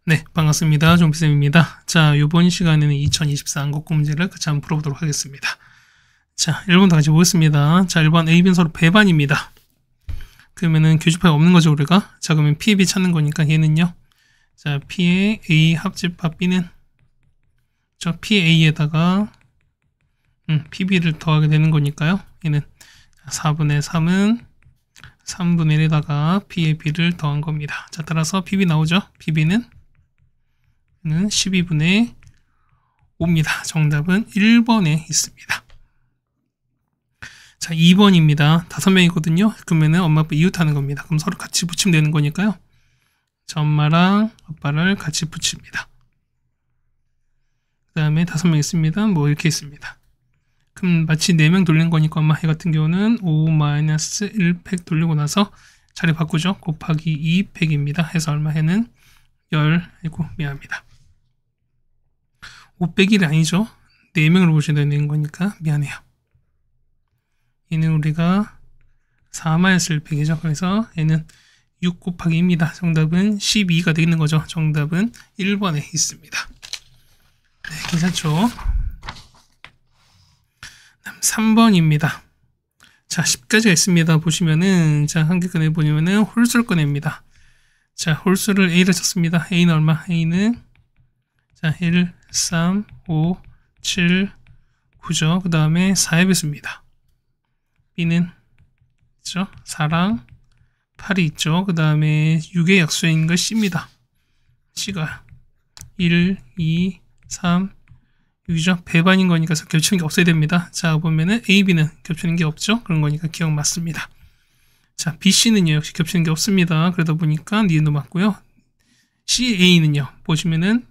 네, 반갑습니다. 좀비쌤입니다. 자, 요번 시간에는 2024 한국어 문제를 같이 한번 풀어보도록 하겠습니다. 자, 1번 다 같이 보겠습니다. 자, 1번 A, B는 서로 배반입니다. 그러면은 교집합이 없는 거죠, 우리가. 자, 그러면 P, B 찾는 거니까 얘는요. 자, P의 A 합집합 B는 저 PA에다가 PB를 더하게 되는 거니까요. 얘는 4분의 3은 3분의 1에다가 P의 B를 더한 겁니다. 자, 따라서 PB 나오죠? PB는 12분의 5입니다. 정답은 1번에 있습니다. 자, 2번입니다. 5명이거든요. 그러면은 엄마 아빠 이웃하는 겁니다. 그럼 서로 같이 붙이면 되는 거니까요. 자, 엄마랑 아빠를 같이 붙입니다. 그 다음에 5명 있습니다. 뭐 이렇게 있습니다. 그럼 마치 4명 돌린 거니까 엄마 해 같은 경우는 5-1팩 돌리고 나서 자리 바꾸죠. 곱하기 2팩입니다. 해서 얼마 해는 10, 미안합니다. 5 빼기 1이 아니죠. 4명으로 보셔야 되는 거니까 미안해요. 얘는 우리가 4-1팩이죠. 그래서 얘는 6 곱하기 2입니다. 정답은 12가 되는 거죠. 정답은 1번에 있습니다. 네, 괜찮죠? 3번입니다. 자, 10가지가 있습니다. 보시면은, 자, 한 개 꺼내보면은 홀수를 꺼냅니다. 자, 홀수를 A를 쳤습니다. A는 얼마? A는, 자, 1, 3, 5, 7, 9죠. 그 다음에 4의 배수입니다. B는, 그죠? 4랑 8이 있죠. 그 다음에 6의 약수인 걸 C입니다. C가 1, 2, 3, 6이죠. 배반인 거니까 겹치는 게 없어야 됩니다. 자, 보면은 A, B는 겹치는 게 없죠. 그런 거니까 기억 맞습니다. 자, B, C는요. 역시 겹치는 게 없습니다. 그러다 보니까 니은도 맞고요. C, A는요. 보시면은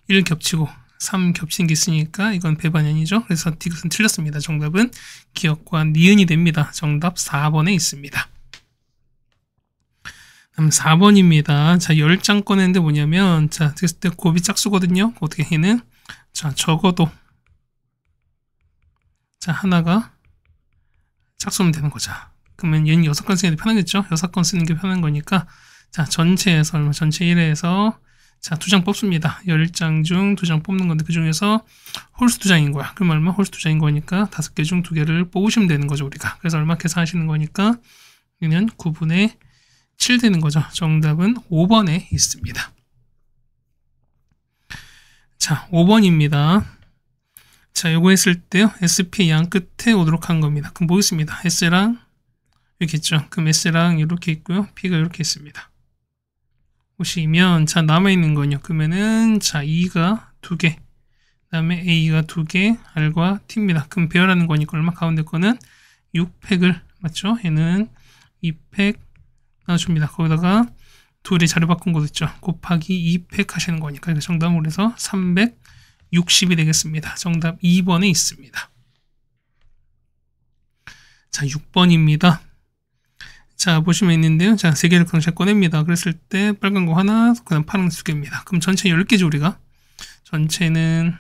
1 겹치고 3 겹치는 게 있으니까 이건 배반이 아니죠. 그래서 D것은 틀렸습니다. 정답은 기억과 니은이 됩니다. 정답 4번에 있습니다. 다음 4번입니다. 자, 10장 꺼냈는데 뭐냐면, 자, 됐을 때 곱이 짝수거든요. 어떻게 해는? 자, 적어도, 자, 하나가 짝수면 되는 거죠. 그러면 얘는 6건 쓰는 게 편하겠죠? 6건 쓰는 게 편한 거니까, 자, 전체에서, 얼마, 전체 1회에서, 자, 2장 뽑습니다. 10장 중 2장 뽑는 건데, 그 중에서 홀수 2장인 거야. 그럼 얼마? 홀수 2장인 거니까 5개 중 2개를 뽑으시면 되는 거죠, 우리가. 그래서 얼마 계산하시는 거니까, 얘는 9분의 7 되는 거죠. 정답은 5번에 있습니다. 자, 5번입니다. 자, 요거 했을 때요. SP 양 끝에 오도록 한 겁니다. 그럼 뭐 있습니다? S랑 이렇게 있죠. 그럼 S랑 이렇게 있고요. P가 이렇게 있습니다. 보시면, 자, 남아있는 거요. 그러면은, 자, 2가 2개. 그 다음에 A가 2개, R과 T입니다. 그럼 배열하는 거니까 얼마? 가운데 거는 6팩을, 맞죠? 얘는 2팩, 나눠줍니다. 거기다가 둘이 자리 바꾼 거 있죠. 곱하기 2팩 하시는 거니까 정답으로 해서 360이 되겠습니다. 정답 2번에 있습니다. 자, 6번입니다. 자, 보시면 있는데요. 자, 3개를 강샷 꺼냅니다. 그랬을 때 빨간 거 하나, 그 다음 파란 거 2개입니다. 그럼 전체 10개죠, 우리가. 전체는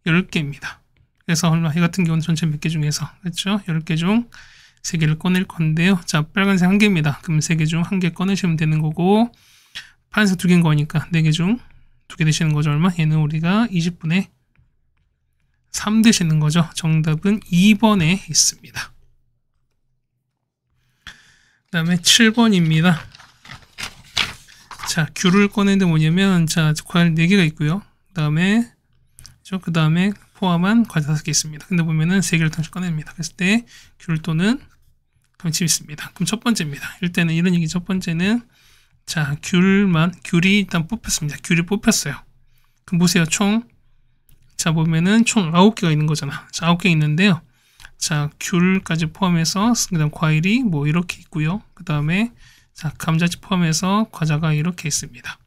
10개입니다. 그래서 얼마? 이 같은 경우는 전체 몇 개 중에서, 그렇죠? 10개 중 3개를 꺼낼 건데요. 자, 빨간색 1개입니다. 그럼 3개 중 1개 꺼내시면 되는 거고, 파란색 2개인 거니까 4개 중 2개 되시는 거죠. 얼마? 얘는 우리가 20분의 3 되시는 거죠. 정답은 2번에 있습니다. 그 다음에 7번입니다. 자, 귤을 꺼내는데 뭐냐면, 자, 과일 4개가 있고요. 그 다음에 포함한 과일 5개 있습니다. 근데 보면은 3개를 동시에 꺼냅니다. 그랬을 때 귤 또는 집 있습니다. 그럼 첫 번째입니다. 일단은 이런 얘기 첫 번째는, 자, 귤이 일단 뽑혔습니다. 귤이 뽑혔어요. 그럼 보세요. 자, 보면은 총 9개가 있는 거잖아. 자, 9개 있는데요. 자, 귤까지 포함해서, 그 다음 과일이 뭐 이렇게 있고요. 그 다음에, 자, 감자칩 포함해서 과자가 이렇게 있습니다.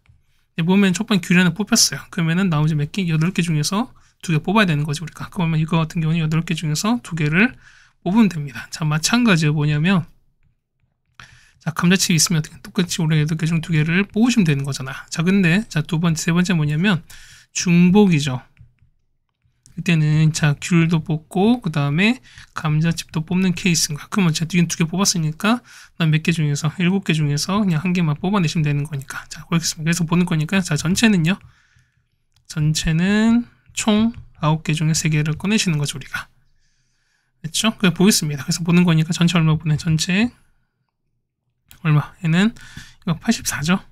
보면 첫 번째 귤이 하나 뽑혔어요. 그러면은 나머지 몇 개? 8개 중에서 2개 뽑아야 되는 거죠, 우리가. 그러면 이거 같은 경우는 8개 중에서 2개를 뽑으면 됩니다. 자, 마찬가지로 뭐냐면, 자, 감자칩이 있으면 똑같이 우리 8개 중 2개를 뽑으시면 되는 거잖아. 자, 근데, 자, 세 번째 뭐냐면, 중복이죠. 이때는 자 귤도 뽑고 그 다음에 감자칩도 뽑는 케이스인가. 그러면 제가 두 개 뽑았으니까 난 몇 개 중에서 7개 중에서 그냥 한 개만 뽑아내시면 되는 거니까. 자 그렇겠습니다. 그래서 보는 거니까 자 전체는요. 전체는 총 9개 중에 3개를 꺼내시는 거죠 우리가. 됐죠? 그래 보겠습니다. 그래서 보는 거니까 전체 얼마 보내? 전체 얼마? 얘는 이거 84죠?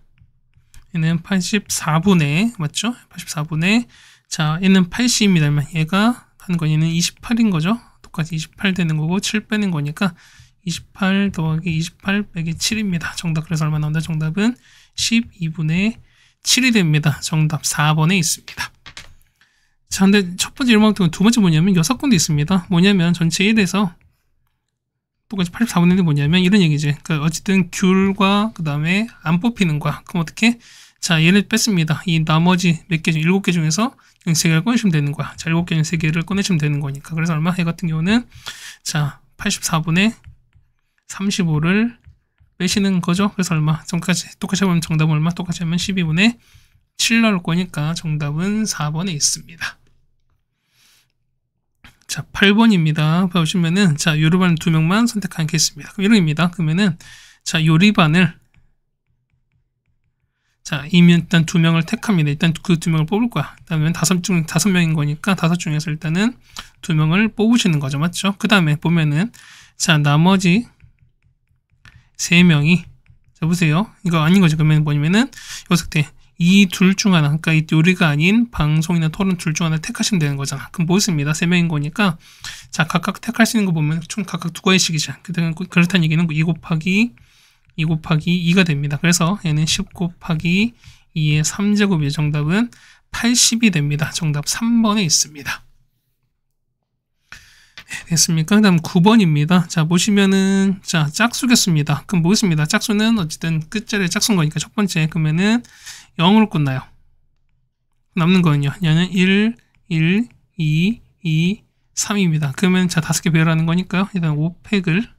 얘는 84분의 맞죠? 84분의 자 얘는 80입니다. 얘가 하는 거 얘는 28인 거죠? 똑같이 28 되는 거고 7 빼는 거니까 28 더하기 28 빼기 7입니다. 정답 그래서 얼마 나온다? 정답은 12분의 7이 됩니다. 정답 4번에 있습니다. 자, 근데 첫 번째 1번부터 두 번째 뭐냐면 6군데 있습니다. 뭐냐면 전체 1에서 똑같이 84분의 1이 뭐냐면 이런 얘기지. 그러니까 어쨌든 귤과 그 다음에 안 뽑히는 거야. 그럼 어떻게? 자, 얘를 뺐습니다. 이 나머지 몇 개 중, 7개 중에서 3개를 꺼내시면 되는 거야. 자, 7개 중 3개를 꺼내시면 되는 거니까. 그래서 얼마? 얘 같은 경우는 자, 84분의 35를 빼시는 거죠. 그래서 얼마? 똑같이 하면 정답은 얼마? 똑같이 하면 12분의 7 나올 거니까 정답은 4번에 있습니다. 자, 8번입니다. 보시면은, 자, 요리반 2명만 선택한 케이스입니다. 그럼 이런입니다. 그러면은, 자, 요리반을, 자, 일단 2명을 택합니다. 일단 그 2명을 뽑을 거야. 그 다음에 5명인 거니까 5 중에서 일단은 2명을 뽑으시는 거죠. 맞죠? 그 다음에 보면은, 자, 나머지 3명이, 자, 보세요. 이거 아닌 거죠. 그러면 뭐냐면은, 여기서 때, 이 둘 중 하나, 그러니까 이 요리가 아닌 방송이나 토론 둘 중 하나 택하시면 되는 거잖아. 그럼 뭐 있습니다. 3명인 거니까, 자, 각각 택할 수 있는 거 보면 총 각각 2가지씩이죠. 그렇다는 얘기는 2 곱하기 2가 됩니다. 그래서 얘는 10 곱하기 2의 3제곱이죠. 정답은 80이 됩니다. 정답 3번에 있습니다. 네, 됐습니까? 그 다음 9번입니다. 자, 보시면은, 자, 짝수겠습니다. 그럼 뭐 있습니다. 짝수는 어쨌든 끝자리에 짝수인 거니까 첫 번째, 그러면은 0으로 끝나요. 남는 거는요. 얘는 1, 1, 2, 2, 3입니다. 그러면 자, 5개 배열하는 거니까요. 일단 5팩을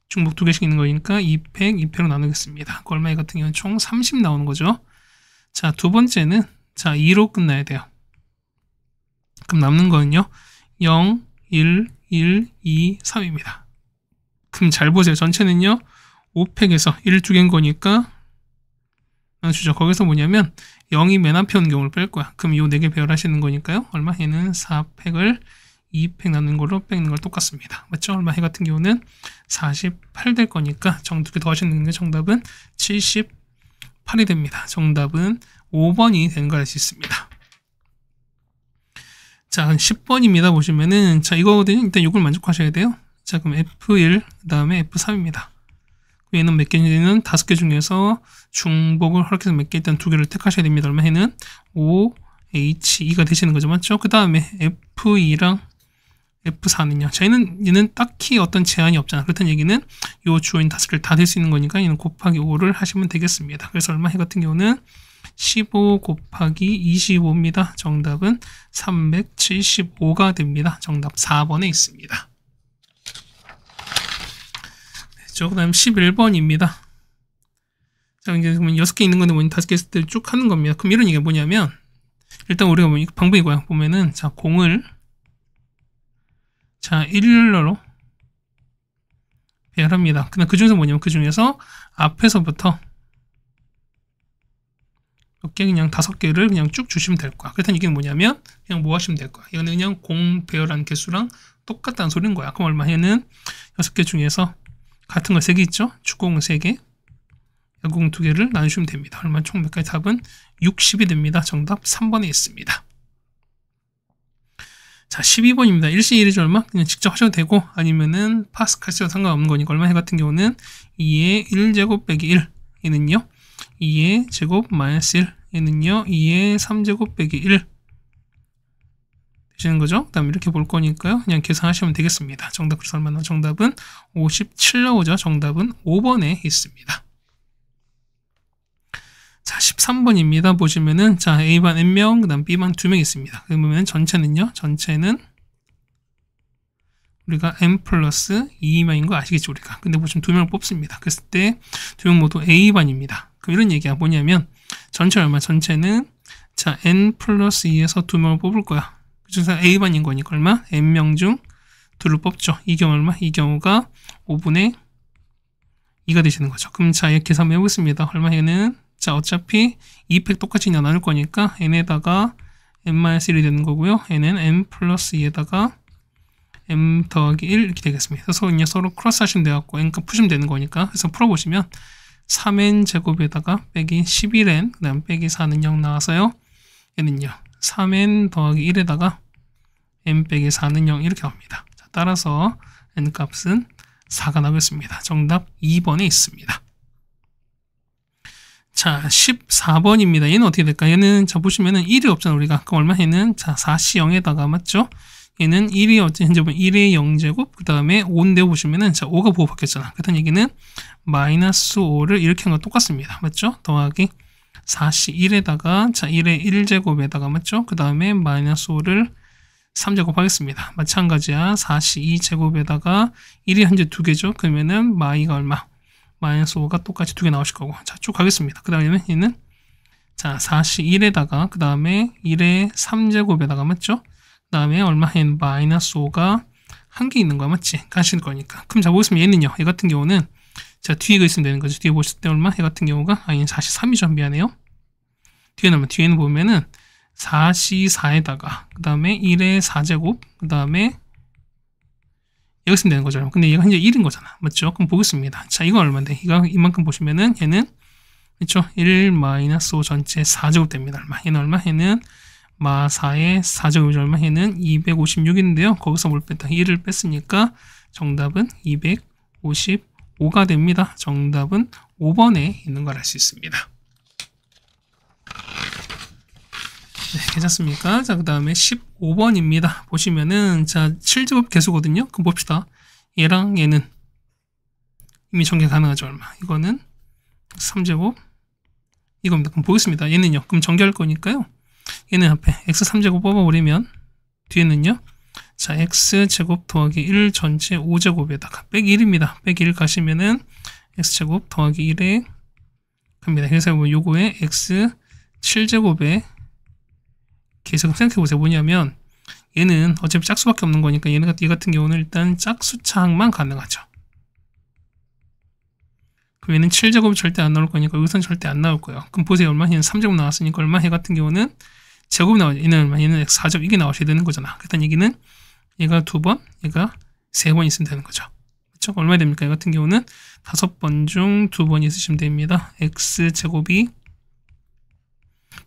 중복 2개씩 있는 거니까 2팩, 2팩으로 나누겠습니다. 그 얼마 같은 경우는 총 30 나오는 거죠. 자, 두 번째는 자, 2로 끝나야 돼요. 그럼 남는 거는요. 0, 1, 1, 2, 3입니다. 그럼 잘 보세요. 전체는요. 5팩에서 1 2개인 거니까 나눠주죠. 거기서 뭐냐면 0이 맨 앞에 오는 경우를 뺄 거야. 그럼 이 4개 배열하시는 거니까요. 얼마? 얘는 4팩을 2팩 나누는 걸로 빼는 걸 똑같습니다. 맞죠? 얼마? 해 같은 경우는 48 될 거니까 2개 더 하시는 게 정답은 78이 됩니다. 정답은 5번이 되는 걸 알 수 있습니다. 자, 10번입니다. 보시면은 자, 이거거든요. 일단 이걸 만족하셔야 돼요. 자, 그럼 F1 그 다음에 F3입니다. 얘는 몇 개는 5개 중에서 중복을 허락해서 몇 개 일단 2개를 택하셔야 됩니다. 얼마 해는 5, H2가 되시는 거죠. 맞죠? 그 다음에 F2랑 F4는요. 자, 얘는 딱히 어떤 제한이 없잖아. 그렇다는 얘기는 요 주어인 5개를 다 될 수 있는 거니까 얘는 곱하기 5를 하시면 되겠습니다. 그래서 얼마 해 같은 경우는 15 곱하기 25입니다. 정답은 375가 됩니다. 정답 4번에 있습니다. 그 다음 11번입니다. 자, 이제 그러면 6개 있는 건데, 5개 있을 때 쭉 하는 겁니다. 그럼 이런 얘기가 뭐냐면, 일단 우리가 방법이 뭐야? 보면은, 자, 공을, 자, 일렬로 배열합니다. 그다음 그 중에서 뭐냐면, 그 중에서 앞에서부터 몇 개, 그냥 5개를 그냥 쭉 주시면 될 거야. 그렇다는 얘기는 뭐냐면, 그냥 뭐 하시면 될 거야. 이거는 그냥 공 배열한 개수랑 똑같다는 소리인 거야. 그럼 얼마? 얘는 6개 중에서 같은 거 3개 있죠? 축구공 3개, 야구공 2개를 나누시면 됩니다. 얼마 총 몇 가지 답은 60이 됩니다. 정답 3번에 있습니다. 자, 12번입니다. 일시일이죠. 얼마? 그냥 직접 하셔도 되고 아니면은 파스칼 쓰셔도 상관없는 거니까 얼마 해 같은 경우는 2의 1제곱 빼기 1 얘는요. 2의 제곱 마이너스 1 얘는요. 2의 3제곱 빼기 1 되시는 거죠. 그 다음 이렇게 볼 거니까요. 그냥 계산하시면 되겠습니다. 정답 그래서 얼마나? 정답은 57 나오죠. 정답은 5번에 있습니다. 자, 13번입니다. 보시면은 자, A반 N명, 그 다음 B반 2명 있습니다. 그러면 전체는요. 전체는 우리가 N 플러스 2명인 거 아시겠죠, 우리가. 근데 보시면 2명을 뽑습니다. 그랬을 때 2명 모두 A반입니다. 그럼 이런 얘기가 뭐냐면 전체 얼마? 전체는 자, N 플러스 2에서 2명을 뽑을 거야. 그중에서 A반인 거니까 얼마? N명 중 2를 뽑죠. 이 경우 얼마? 이 경우가 5분의 2가 되시는 거죠. 그럼 자, 이렇게 계산 해보겠습니다. 얼마 얘는? 자, 어차피 2팩 똑같이 나눌 거니까 n에다가 n-1이 되는 거고요. n은 n 플러스 2에다가 m 더하기 1 이렇게 되겠습니다. 그래서 그냥 서로 크로스 하시면 돼갖고 n값 푸시면 되는 거니까. 그래서 풀어보시면 3n 제곱에다가 빼기 11n 그 다음 빼기 4는 0 나와서요. 얘는요 3n 더하기 1에다가 n 빼기 4는 0 이렇게 나옵니다. 자, 따라서 n값은 4가 나오겠습니다. 정답 2번에 있습니다. 자, 14번입니다. 얘는 어떻게 될까? 얘는 자 보시면은 1이 없잖아 우리가. 그럼 얼마? 얘는 자 4시 0에다가 맞죠? 얘는 1이 현재 보면 1의 0제곱 그 다음에 5인데 보시면은 자 5가 부호 바뀌었잖아. 그렇다는 얘기는 마이너스 5를 이렇게 한 거 똑같습니다. 맞죠? 더하기 4시 1에다가 자 1의 1제곱에다가 맞죠? 그 다음에 마이너스 5를 3제곱 하겠습니다. 마찬가지야. 4시 2제곱에다가 1이 현재 2개죠. 그러면은 마이가 얼마? 마이너스 5가 똑같이 2개 나오실 거고. 자, 쭉 가겠습니다. 그 다음에 얘는 자 4시 1에다가 그 다음에 1의 3제곱에다가 맞죠? 그 다음에 얼마? 얘는 마이너스 5가 한 개 있는 거야. 맞지? 가실 거니까. 그럼 자 보겠습니다. 얘는요. 얘 같은 경우는 자 뒤에 이거 있으면 되는 거죠. 뒤에 보실 때 얼마? 얘 같은 경우가 얘는 43이죠. 미안해요. 뒤에는 보면은 4시 4에다가 그 다음에 1의 4제곱 그 다음에 여기 있으면 되는 거죠. 근데 얘가 현재 1인 거잖아. 맞죠? 그럼 보겠습니다. 자, 이거 얼마인데? 이거 이만큼 보시면은 얘는 그렇죠? 1-5 전체 4제곱 됩니다. 얼마? 얘는 얼마? 얘는 마 4의 4제곱이 얼마? 얘는 256인데요. 거기서 뭘 뺐다? 1을 뺐으니까 정답은 255가 됩니다. 정답은 5번에 있는 걸 알 수 있습니다. 네, 괜찮습니까? 자, 그 다음에 15번입니다. 보시면은, 자, 7제곱 개수거든요? 그럼 봅시다. 얘랑 얘는 이미 전개 가능하죠, 얼마? 이거는 3제곱, 이겁니다. 그럼 보겠습니다. 얘는요, 그럼 전개할 거니까요. 얘는 앞에 x3제곱 뽑아버리면, 뒤에는요, 자, x제곱 더하기 1 전체 5제곱에다가 빼기 1입니다. 빼기 1 가시면은, x제곱 더하기 1에, 갑니다. 그래서 요거에 x 7제곱에 계속 생각해보세요. 뭐냐면 얘는 어차피 짝수밖에 없는 거니까 얘 같은 경우는 일단 짝수차항만 가능하죠. 그럼 얘는 7제곱이 절대 안 나올 거니까 여기서는 절대 안 나올 거예요. 그럼 보세요. 얼마? 얘는 3제곱 나왔으니까 얼마? 얘 같은 경우는 제곱이 나오죠. 얘는 얼마? 얘는 4제곱 이게 나오셔야 되는 거잖아. 그렇다는 얘기는 얘가 2번, 얘가 3번 있으면 되는 거죠. 그렇죠? 얼마 됩니까? 얘 같은 경우는 5번 중 2번 있으시면 됩니다. x제곱이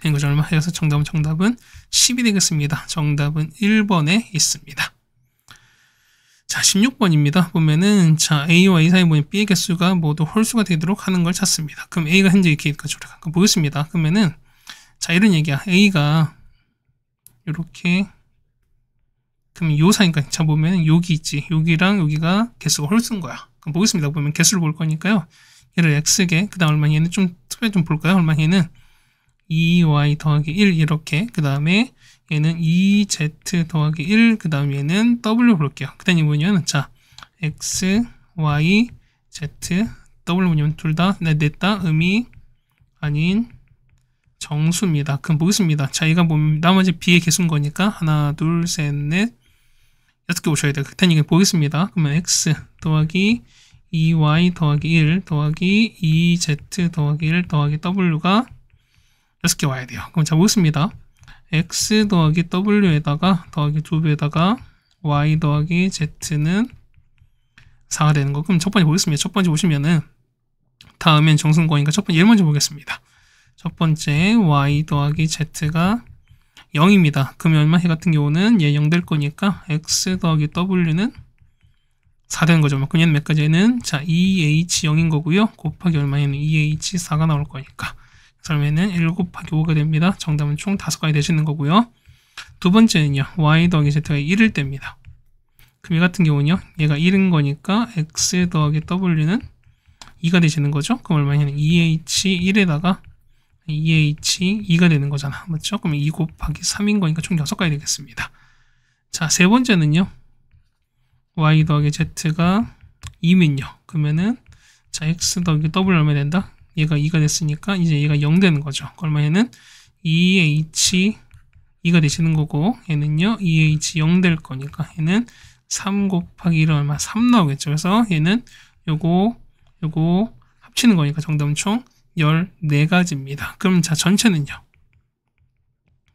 된 거죠. 얼마? 해서 정답은 10이 되겠습니다. 정답은 1번에 있습니다. 자, 16번입니다. 보면은, 자, A와 A 사이에 보면 B의 개수가 모두 홀수가 되도록 하는 걸 찾습니다. 그럼 A가 현재 이렇게 있겠죠. 그럼 보겠습니다. 그러면은, 자, 이런 얘기야. A가, 요렇게, 그럼 요 사이니까, 자, 보면은, 여기 있지. 여기랑 여기가 개수가 홀수인 거야. 그럼 보겠습니다. 보면 개수를 볼 거니까요. 얘를 X개, 그 다음 얼마 얘는 좀 특별히 좀 볼까요? 얼마 얘는 2y 더하기 1 이렇게 그 다음에 얘는 2z 더하기 1 그 다음 얘는 w 볼게요. 그 다음에 뭐냐면 자 x, y, z, w 뭐냐면 둘 다 냈다 의미 아닌 정수입니다. 그럼 보겠습니다. 자 얘가 뭐 나머지 b의 개수인 거니까 하나 둘 셋 넷 6개 오셔야 돼요. 그다음 이게 보겠습니다. 그러면 x 더하기 2y 더하기 1 더하기 2z 더하기 1 더하기 w가 6개 와야 돼요. 그럼 자 보겠습니다. x 더하기 w에다가 더하기 2배에다가 y 더하기 z는 4가 되는 거. 그럼 첫 번째 보겠습니다. 첫 번째 보시면은 다음엔 정승권이니까 첫 번째 얘를 먼저 보겠습니다. 첫 번째 y 더하기 z가 0입니다. 그러면 얼마? 얘 같은 경우는 얘 0 될 거니까 x 더하기 w는 4 되는 거죠. 그럼 얘는 몇 가지는 자 2h0인 거고요. 곱하기 얼마? 얘는 2h4가 나올 거니까 그러면은 1 곱하기 5가 됩니다. 정답은 총 5가지 되시는 거고요. 두 번째는요. y 더하기 z가 1일 때입니다. 그럼 얘 같은 경우는요. 얘가 1인 거니까 x 더하기 w는 2가 되시는 거죠. 그럼 얼마냐면 2h1에다가 2h2가 되는 거잖아. 맞죠? 그럼 2 곱하기 3인 거니까 총 6가지 되겠습니다. 자, 세 번째는요. y 더하기 z가 2면요. 그러면은 자, x 더하기 w 얼마 된다? 얘가 2가 됐으니까 이제 얘가 0 되는 거죠. 얼마에는 2h 2가 되시는 거고, 얘는요, 2H 0 될 거니까, 얘는 3 곱하기 1은 얼마? 3 나오겠죠. 그래서 얘는 요거 합치는 거니까 정답은 총 14가지입니다. 그럼 자, 전체는요?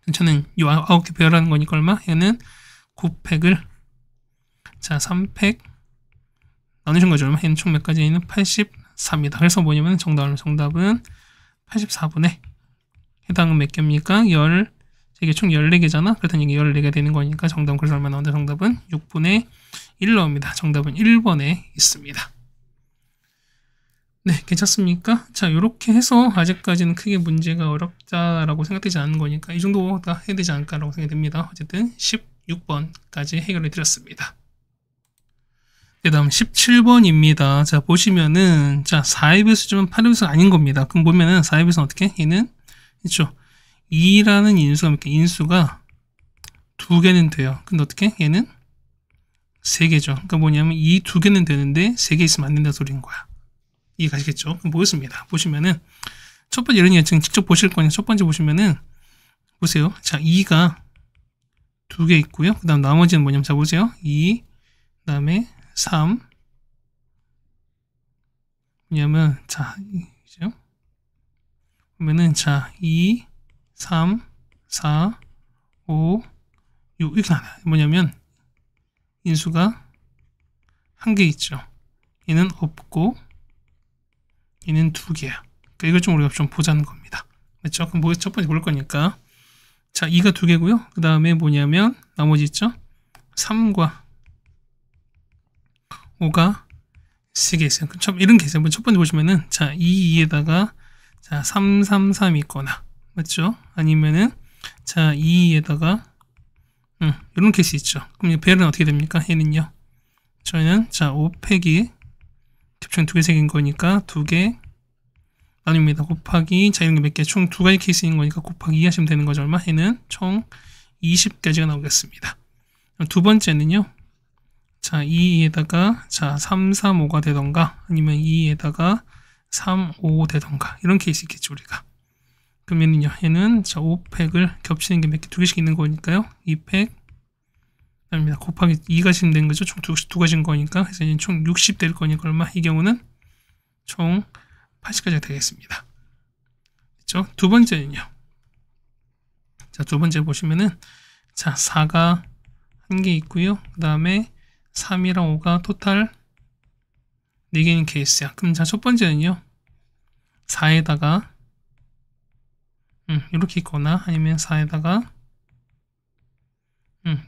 전체는 요 9개 배열하는 거니까 얼마? 얘는 9팩을, 자, 3팩 나누신 거죠. 얼마? 얘는 총 몇 가지? 얘는 84입니다. 그래서 뭐냐면 정답은 84분의 해당은 몇 개입니까? 이게 총 14개잖아? 그렇다니 이게 14개 되는 거니까 정답은 그래서 얼마 나온다? 정답은 6분의 1 나옵니다. 정답은 1번에 있습니다. 네, 괜찮습니까? 자, 요렇게 해서 아직까지는 크게 문제가 어렵다라고 생각되지 않는 거니까 이 정도가 해야 되지 않을까라고 생각이 됩니다. 어쨌든 16번까지 해결해 드렸습니다. 그 다음 17번입니다. 자, 보시면은, 자, 4의 배수지만 8의 배수가 아닌 겁니다. 그럼 보면은 4의 배수는 어떻게? 얘는, 그쵸? 2라는 인수가 몇 개? 인수가 2개는 돼요. 근데 어떻게? 얘는 3개죠. 그러니까 뭐냐면 이 2개는 되는데 3개 있으면 안 된다는 소리인 거야. 이해가시겠죠? 그럼 보겠습니다. 보시면은, 첫 번째, 이런 얘기 직접 보실 거니까 첫 번째 보시면은, 보세요. 자, 2가 2개 있고요. 그 다음 나머지는 뭐냐면, 자, 보세요. 2, 그 다음에 3. 뭐냐면, 자, 그죠? 보면은, 자, 2, 3, 4, 5, 6, 이렇게 나와요. 뭐냐면, 인수가 1개 있죠. 얘는 없고, 얘는 2개야. 그러니까 이걸 좀 우리가 좀 보자는 겁니다. 그렇죠? 그럼 뭐 첫 번째 볼 거니까. 자, 2가 2개고요. 그 다음에 뭐냐면, 나머지 있죠? 3과 5가 3개 있어요. 이런 게 있어요. 첫 번째 보시면은, 자, 2에다가, 자, 3, 3, 3 있거나, 맞죠? 아니면은, 자, 2에다가, 이런 케이스 있죠. 그럼 이 배열은 어떻게 됩니까? 얘는요. 저희는, 자, 5팩이 겹쳐진 2개 생긴 거니까, 2개 나눕니다. 곱하기, 자, 이런 게 몇 개? 총 2가지 케이스인 거니까, 곱하기 2 하시면 되는 거죠. 얼마? 얘는 총 20가지가 나오겠습니다. 두 번째는요. 자, 2에다가, 자, 3, 3, 5가 되던가, 아니면 2에다가 3, 5 되던가, 이런 케이스 있겠죠, 우리가. 그러면은요, 얘는, 자, 5팩을 겹치는 게 몇 개, 2개씩 있는 거니까요. 2팩, 아닙니다. 곱하기 2가씩 된 거죠. 총 2가지인 거니까. 그래서 얘는 총 60 될 거니까 얼마? 이 경우는 총 80가지가 되겠습니다. 그렇죠? 두 번째는요. 자, 두 번째 보시면은, 자, 4가 1개 있고요. 그 다음에 3이랑 5가 토탈 4개인 케이스야. 그럼 자, 첫 번째는요. 4에다가 이렇게 있거나 아니면 4에다가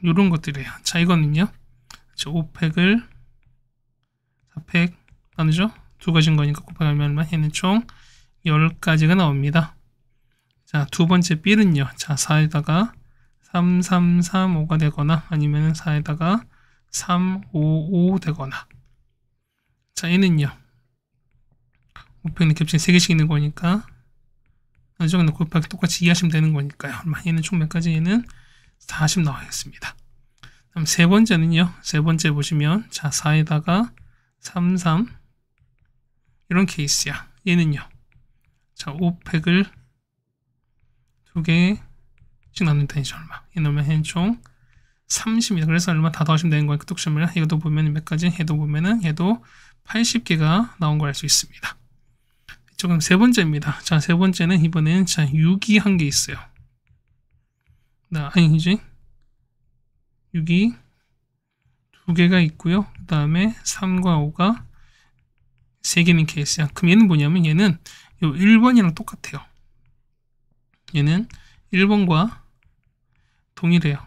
요런 것들이에요. 자, 이거는요. 5팩을 4팩 나누죠? 2가지인 거니까 곱하기 얼마? 얘는 총 10가지가 나옵니다. 자, 두 번째 B는요. 자, 4에다가 3, 3, 3, 5가 되거나 아니면 4에다가 3, 5, 5 되거나. 자, 얘는요. 5팩은 겹친 3개씩 있는 거니까 나중에 곱하기 똑같이 이해하시면 되는 거니까요. 얘는 총 몇 가지? 얘는 40 나와야겠습니다. 그럼 세 번째는요. 세 번째 보시면 자, 4에다가 3, 3 이런 케이스야. 얘는요. 자, 5팩을 2개씩 나눈다니 얼마? 얘는 얼마? 얘는 총 30입니다. 그래서 얼마 다 더하시면 되는 거니까 뚝심을 이것도 보면 몇 가지? 얘도 보면은 얘도 80개가 나온 걸 알 수 있습니다. 조금 세 번째입니다. 자, 세 번째는 이번엔 자, 6이 한 개 있어요. 아니지? 6이 2개가 있고요. 그 다음에 3과 5가 3개는 케이스야. 그럼 얘는 뭐냐면 얘는 요 1번이랑 똑같아요. 얘는 1번과 동일해요.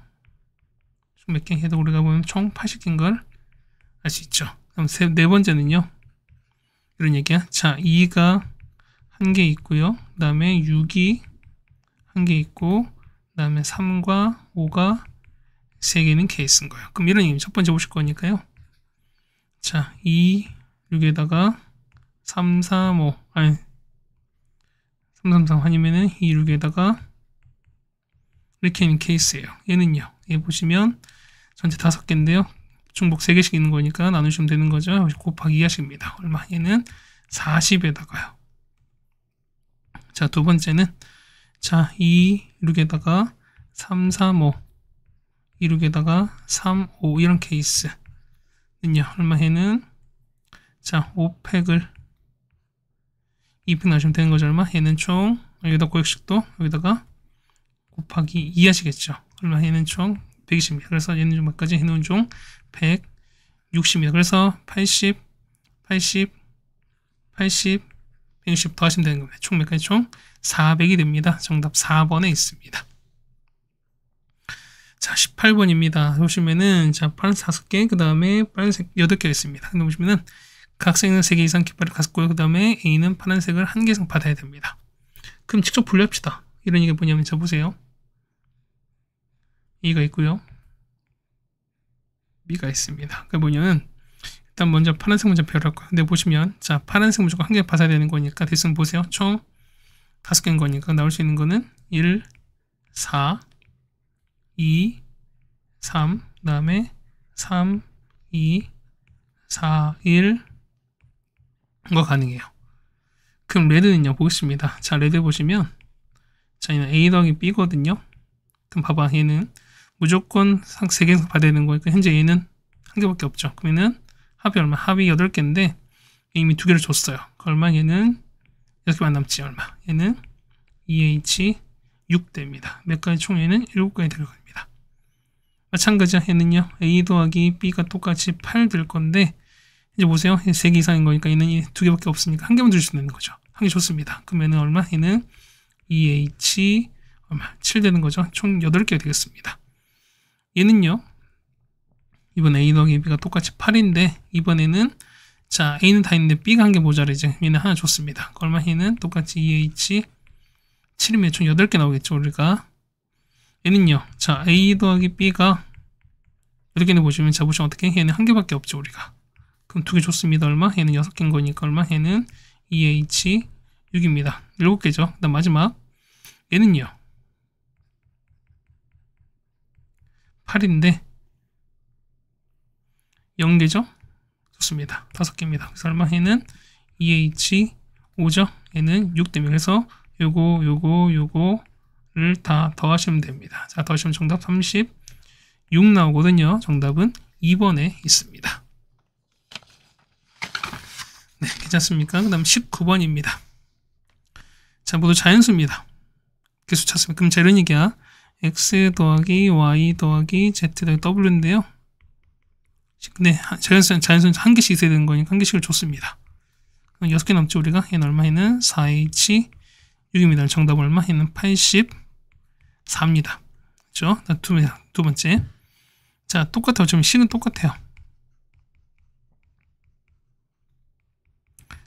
몇 개 해도 우리가 보면 총 80개인 걸 알 수 있죠. 그럼 네 번째는요. 이런 얘기야. 자, 2가 1개 있고요. 그 다음에 6이 1개 있고 그 다음에 3과 5가 3개는 케이스인 거예요. 그럼 이런 얘기 첫 번째 보실 거니까요. 자, 2, 6에다가 3, 3, 5 아니 3, 3, 3 아니면은 2, 6에다가 이렇게 있는 케이스예요. 얘는요. 얘 보시면 전체 5개인데요. 중복 3개씩 있는 거니까 나누시면 되는 거죠. 곱하기 2 하십니다. 얼마? 얘는 40에다가요. 자, 두 번째는 자, 2, 6에다가 3, 3, 5 26에다가 3, 5 이런 케이스는요. 얼마 해는 자 5팩을 2팩 나오시면 되는 거죠. 얼마 해는 총 여기다 고역식도 여기다가 곱하기 2 하시겠죠. 얼마 해는 총 120입니다. 그래서 얘는 좀 몇까지 해놓은 총 160입니다. 그래서 80, 80, 80, 160 더하시면 되는 겁니다. 총 몇 가지? 총 400이 됩니다. 정답 4번에 있습니다. 자, 18번입니다. 보시면은, 자, 파란색 5개, 그 다음에 빨간색 8개가 있습니다. 근데 보시면은, 각색은 3개 이상 깃발을 갖고요. 그 다음에 A는 파란색을 1개 이상 받아야 됩니다. 그럼 직접 분류합시다. 이런 얘기가 뭐냐면, 자, 보세요. A가 있고요. B가 있습니다. 그 뭐냐면, 일단 먼저 파란색 먼저 배열할 거예요. 근데 보시면, 자, 파란색 무조건 1개 받아야 되는 거니까, 대승 보세요. 총 5개인 거니까 나올 수 있는 거는 1, 4, 2, 3, 그 다음에 3, 2, 4, 1 거 가능해요. 그럼 레드는요, 보겠습니다. 자, 레드 보시면, 자, 얘는 A 더하기 B거든요. 그럼 봐봐, 얘는 무조건 3개 받아야 되는 거니까, 현재 얘는 1개밖에 없죠. 그러면은 합이 얼마? 합이 8개인데, 이미 2개를 줬어요. 그 얼마? 얘는 6개만 남지, 얼마? 얘는 2H 6대입니다. 몇 가지 총 얘는 7가지 될 겁니다. 마찬가지야. 얘는요, A 더하기 B가 똑같이 8 될 건데, 이제 보세요. 3개 이상인 거니까 얘는 2개밖에 없으니까 1개만 줄 수 있는 거죠. 1개 줬습니다. 그러면 얼마? 얘는 2H 얼마? 7 되는 거죠. 총 8개가 되겠습니다. 얘는요, 이번 A 더하기 B가 똑같이 8인데, 이번에는 자, A는 다 있는데 B가 1개 모자라죠. 얘는 하나 줬습니다. 얼마? 얘는 똑같이 2H 7이면 총 8개 나오겠죠, 우리가. 얘는요, 자, A 더하기 B가 8개는 보시면, 자, 보시면 어떻게? 얘는 1개밖에 없죠, 우리가. 그럼 2개 줬습니다. 얼마? 얘는 6개인 거니까 얼마? 얘는 2H 6입니다. 7개죠. 그 다음 마지막. 얘는요, 8인데, 0개죠? 좋습니다. 5개입니다. 그래서 얼마? 얘는 2H 5죠? 얘는 6대입니다. 그래서 요거를 다 더하시면 됩니다. 자, 더하시면 정답 36 나오거든요. 정답은 2번에 있습니다. 네, 괜찮습니까? 그 다음 19번입니다. 자, 모두 자연수입니다. 개수 찾습니다. 그럼 자, 이런 얘기야. x 더하기 y 더하기 z 더하기 w인데요. 근데 자연수는 한 개씩 있어야 되는 거니까 한 개씩을 줬습니다. 그럼 6개 남죠, 우리가? 얘는 얼마? 얘는 4h 6입니다. 정답 얼마? 얘는 84입니다. 그렇죠? 두 번째. 자, 똑같아요. 지금 C는 똑같아요.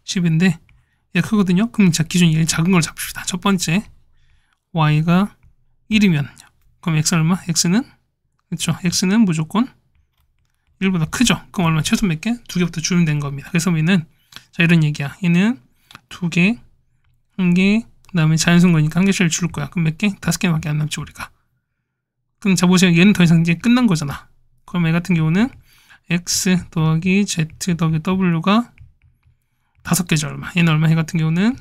10인데 얘가 크거든요. 그럼 자, 기준이 제일 작은 걸 잡읍시다. 첫 번째, Y가 1이면 그럼 X 얼마? X는 그렇죠. X는 무조건 1보다 크죠. 그럼 얼마? 최소 몇 개? 2개부터 주면 된 겁니다. 그래서 얘는 자, 이런 얘기야. 얘는 2개, 1개, 그 다음에 자연수인 거니까 1개씩 줄 거야. 그럼 몇 개? 5개밖에 안 남죠, 우리가. 그럼 자, 보세요. 얘는 더 이상 이제 끝난 거잖아. 그럼 얘 같은 경우는 X 더하기 Z 더하기 W가 5개죠, 얼마. 얘는 얼마? 얘 같은 경우는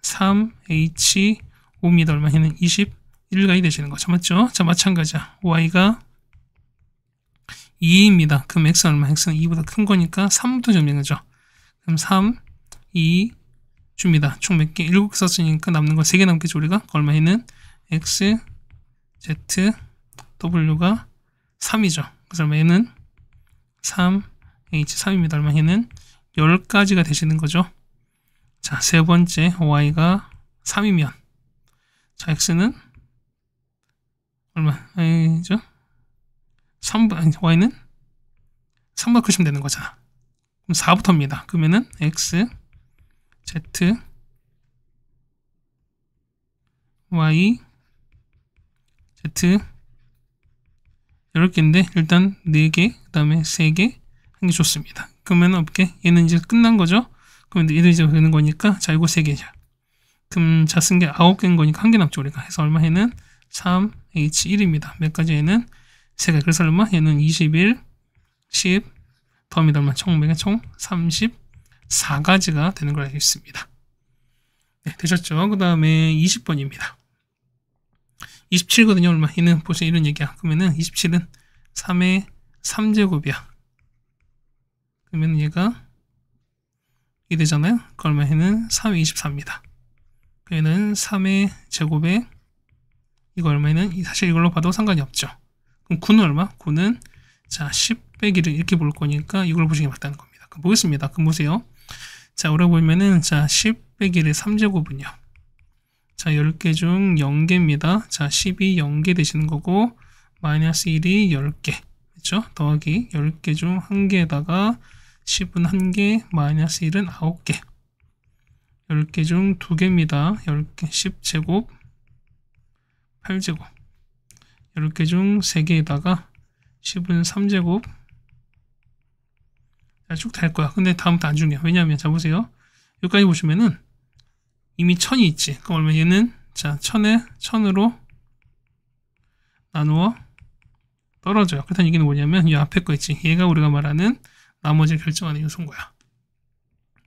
3H 5입니다. 얼마? 얘는 21가지 되시는 거죠. 맞죠? 자, 마찬가지야. Y가 2입니다. 그럼 X 얼마? X는 2보다 큰 거니까 3부터 정리한 거죠. 그럼 3, 2 줍니다. 총 몇 개? 7개 썼으니까 남는 거 3개 남겠죠, 우리가? 얼마? 얘는 X, Z, W가 3이죠. 그래서 얼마? 얘는 3, H 3입니다. 얼마? 얘는 10가지가 되시는 거죠. 자, 세 번째, Y가 3이면, 자, X는 얼마? 아니죠? 3번, 아니, Y는 3번 크시면 되는 거잖아. 그럼 4부터입니다. 그러면은 X, Z, Y, Z 10개인데 일단 4개, 그 다음에 3개, 1개 좋습니다. 그러면 어떻게? 얘는 이제 끝난 거죠? 그럼 얘도 이제 되는 거니까 자, 이거 3개죠. 그럼 자, 쓴 게 9개인 거니까 1개 남죠, 우리가. 해서 얼마? 얘는 3H1입니다. 몇 가지? 얘는 3개. 그래서 얼마? 얘는 21, 10, 더합니다. 얼마? 총 34가지가 되는 걸 알고 있습니다. 네, 되셨죠? 그 다음에 20번입니다. 27거든요. 얼마? 얘는 보세요. 이런 얘기야. 그러면은 27은 3의 3제곱이야. 그러면 얘가 이 되잖아요. 그 얼마? 얘는 3의 24입니다. 얘는 3의 제곱에 이거 얼마에는 사실 이걸로 봐도 상관이 없죠. 그럼 9는 얼마? 9는 자 10 빼기를 이렇게 볼 거니까 이걸 보시는 게 맞다는 겁니다. 그럼 보겠습니다. 그럼 보세요. 자, 오라 보면은 자 10 빼기를 3제곱은요. 자 10개 중 0개입니다. 자 10이 0개 되시는 거고 마이너스 1이 10개. 그렇죠? 더하기 10개 중 1개에다가 10은 1개, 마이너스 1은 9개. 10개 중 2개입니다. 10개, 10제곱, 8제곱. 10개 중 3개에다가 10은 3제곱. 쭉 달 거야. 근데 다음부터 안 중요해. 왜냐하면, 자, 보세요. 여기까지 보시면은 이미 1000이 있지. 그럼 얘는, 자, 1000에 1000으로 나누어 떨어져요. 그렇다는 얘기는 뭐냐면, 이 앞에 거 있지. 얘가 우리가 말하는 나머지를 결정하는 요소인 거야.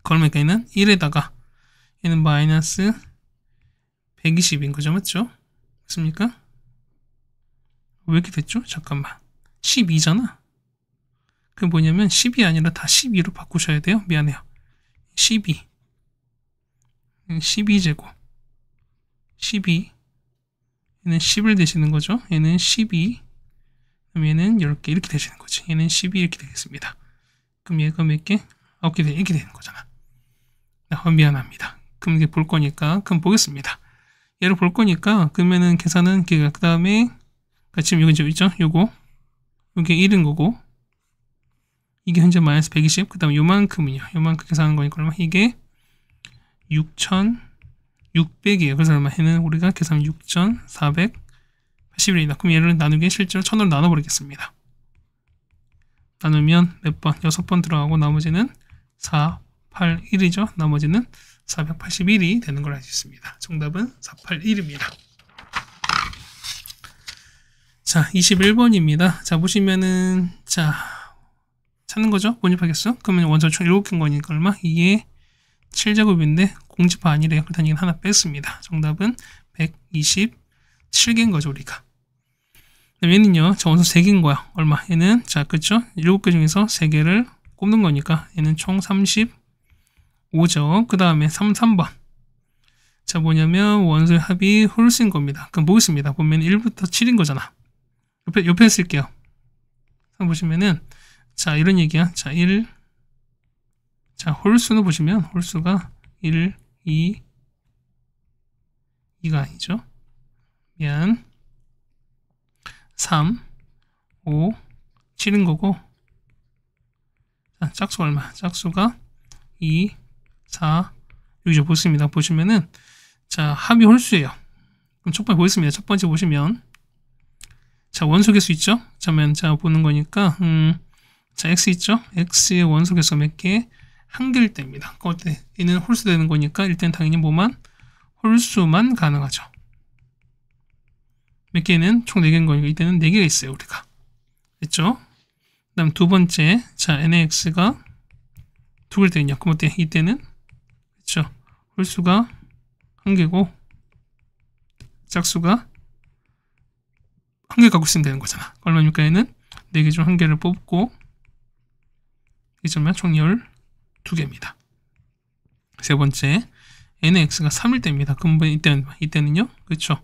그러면 얘는 1에다가 얘는 마이너스 120인 거죠. 맞죠? 맞습니까? 왜 이렇게 됐죠? 잠깐만. 12잖아. 그게 뭐냐면 10이 아니라 다 12로 바꾸셔야 돼요. 미안해요. 12. 12제곱. 12. 얘는 10을 되시는 거죠. 얘는 12. 그럼 얘는 10개 이렇게 되시는 거지. 얘는 12 이렇게 되겠습니다. 그럼 얘가 몇 개? 9개 이렇게 되는 거잖아. 미안합니다. 그럼 이게 볼 거니까 그럼 보겠습니다. 얘를 볼 거니까 그러면은 계산은 그 다음에 지금 여기 있죠? 요거 요게 1인 거고 이게 현재 마이너스 120 그 다음에 요만큼은요. 요만큼 계산하는 거니까 얼마? 이게 6,600이에요. 그래서 얼마? 얘는 우리가 계산하면 6,481이다. 그럼 얘를 나누기 실제로 1000으로 나눠버리겠습니다. 나누면 몇 번? 6번 들어가고 나머지는 481이죠. 나머지는 481이 되는 걸 알 수 있습니다. 정답은 481입니다. 자, 21번입니다. 자, 보시면은, 자, 찾는 거죠? 모집하겠어? 그러면 원소 총 7개인 거니까 얼마? 이게 7제곱인데 공집화 아니래요. 그렇다는 얘기는 하나 뺐습니다. 정답은 127개인 거죠, 우리가. 얘는요, 자, 원소 3개인 거야. 얼마? 얘는, 자, 그쵸? 7개 중에서 3개를 꼽는 거니까 얘는 총 35죠. 그 다음에 3번. 자, 뭐냐면 원소의 합이 홀수인 겁니다. 그럼 보겠습니다. 보면 1부터 7인 거잖아. 옆에 쓸게요. 보시면은, 자, 이런 얘기야. 자, 1. 자, 홀수는 보시면, 홀수가 1, 2, 2가 아니죠. 미안. 3, 5, 7인 거고, 자, 짝수가 얼마? 짝수가 2, 4, 여기죠. 보습니다. 보시면은, 자, 합이 홀수예요. 그럼 첫 번째 보겠습니다. 첫 번째 보시면, 자, 원소 개수 있죠? 자면, 자, 보는 거니까, 자, x 있죠? x의 원소 개수가 몇 개? 한 개일 때입니다. 그 어때? 얘는 홀수 되는 거니까, 일단 당연히 뭐만? 홀수만 가능하죠. 몇 개는 총 4개인 거니까, 이때는 4개가 있어요, 우리가. 됐죠? 그 다음 두 번째, 자, n의 x가 2개일 때는요. 그럼 어때? 이때는, 그쵸? 홀수가 1개고, 짝수가 1개 갖고 있으면 되는 거잖아. 얼마입니까? 얘는 4개 중 1개를 뽑고, 이점면 총 12개입니다. 세 번째, n의 x가 3일 때입니다. 그럼 이때는요? 그쵸?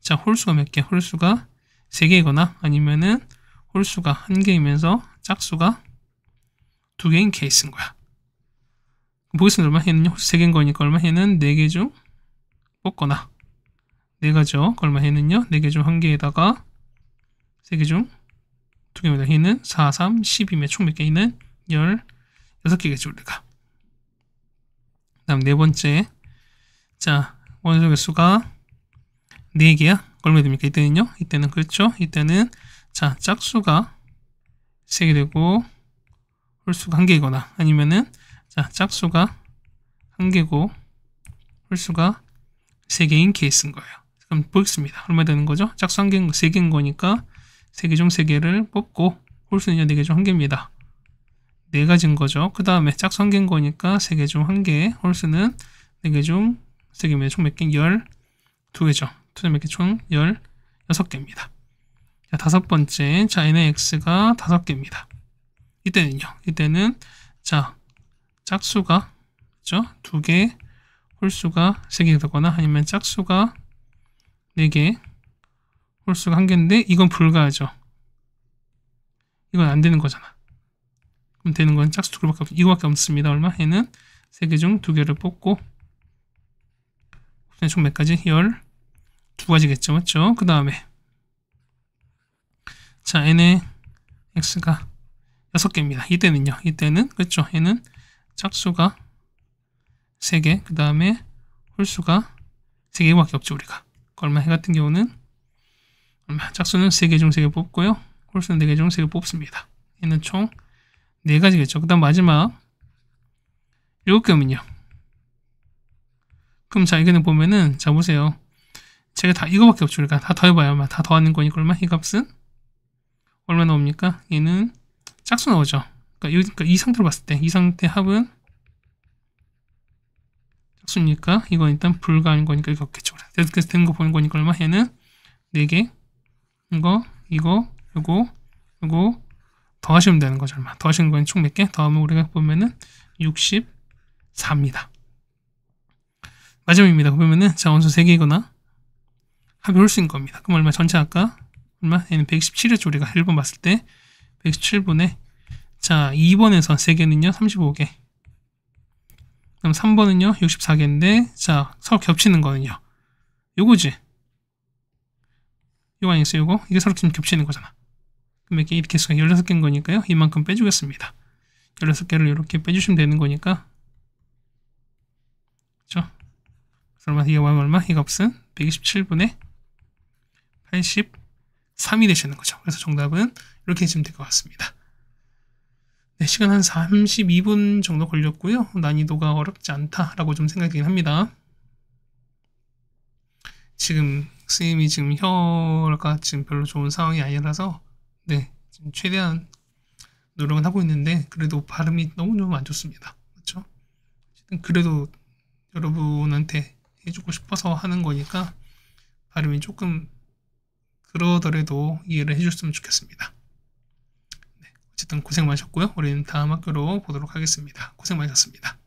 자, 홀수가 몇 개? 홀수가 3개이거나 아니면은 홀수가 1개이면서 짝수가 2개인 케이스인 거야. 보겠습니다. 얼마? 얘는요? 홀수 3개인 거니까 얼마? 얘는 4개 중 뽑거나 4가죠. 얼마? 얘는요? 4개 중 1개에다가 3개 중 2개입니다. 얘는 4, 3, 12면 총 몇 개는 16개겠죠, 우리가. 그 다음 네 번째. 자, 원소 개수가 4개야. 얼마 됩니까? 이때는요? 이때는 그렇죠? 이때는 자, 짝수가 3개 되고 홀수가 1개이거나 아니면은 자, 짝수가 1개고 홀수가 3개인 케이스인 거예요. 그럼 보겠습니다. 얼마 되는 거죠? 짝수 1개인 3개인 거니까 3개 중 3개를 뽑고 홀수는요 4개 중 1개입니다. 4가지인 거죠. 그 다음에 짝수 1개인 거니까 3개 중 1개, 홀수는 4개 중 3개입니다. 총 몇 개? 12개죠. 투자 몇 개? 총 6개입니다. 자, 다섯 번째, 자, n의 x가 5개입니다. 이때는, 자, 짝수가, 그죠? 2개, 홀수가 3개 되거나, 아니면 짝수가 4개, 홀수가 1개인데, 이건 불가하죠. 이건 안 되는 거잖아. 그럼 되는 건 짝수 2개밖에 이거밖에 없습니다. 얼마? 얘는 3개 중 2개를 뽑고, 총 몇 가지? 12가지겠죠. 맞죠? 그 다음에, 자, n의 x가 6개입니다. 이때는, 그렇죠? 얘는 짝수가 3개, 그 다음에 홀수가 3개밖에 없죠, 우리가. 얼마? 해 같은 경우는, 짝수는 3개 중 3개 뽑고요. 홀수는 4개 중 3개 뽑습니다. 얘는 총 4가지겠죠. 그 다음 마지막 7개면요. 그럼 자, 이거는 보면은, 자, 보세요. 제가 다 이거밖에 없죠. 우리가 다 더해봐야 아마 다 더하는 거니까 얼마? 이 값은 얼마 나옵니까? 얘는 짝수 나오죠. 그러니까 이 상태로 봤을 때 이 상태 합은 짝수니까 이건 일단 불가한 거니까 이거 없겠죠. 그래서 되는 거 보는 거니까 얼마? 얘는 4개 이거 요거 더하시면 되는 거죠. 얼마? 더하시는 건 총 몇 개? 더하면 우리가 보면은 64입니다. 마지막입니다. 보면은 자, 원소 3개이거나 합이 홀수인 겁니다. 그럼 얼마? 전체 아까 얼마? 얘는 127이었죠. 우리가 1번 봤을 때 127분에 자, 2번에서 3개는요 35개, 그럼 3번은요 64개인데 자, 서로 겹치는 거는요 요거지. 요거 아니겠어요? 요거? 이게 서로 겹치는 거잖아. 그럼 이렇게 해서 16개인 거니까요 이만큼 빼주겠습니다. 16개를 이렇게 빼주시면 되는 거니까, 그렇죠? 그래서 이게 얼마? 이 값은 127분의 83이 되시는 거죠. 그래서 정답은 이렇게 해주시면 될 것 같습니다. 네, 시간 한 32분 정도 걸렸고요. 난이도가 어렵지 않다라고 좀 생각이긴 합니다. 지금 선생님이 지금 혀가 지금 별로 좋은 상황이 아니라서 네, 지금 최대한 노력은 하고 있는데 그래도 발음이 너무 안 좋습니다. 그렇죠? 그래도 여러분한테 해주고 싶어서 하는 거니까 발음이 조금 그러더라도 이해를 해줬으면 좋겠습니다. 네, 어쨌든 고생 많으셨고요. 우리는 다음 학교로 보도록 하겠습니다. 고생 많으셨습니다.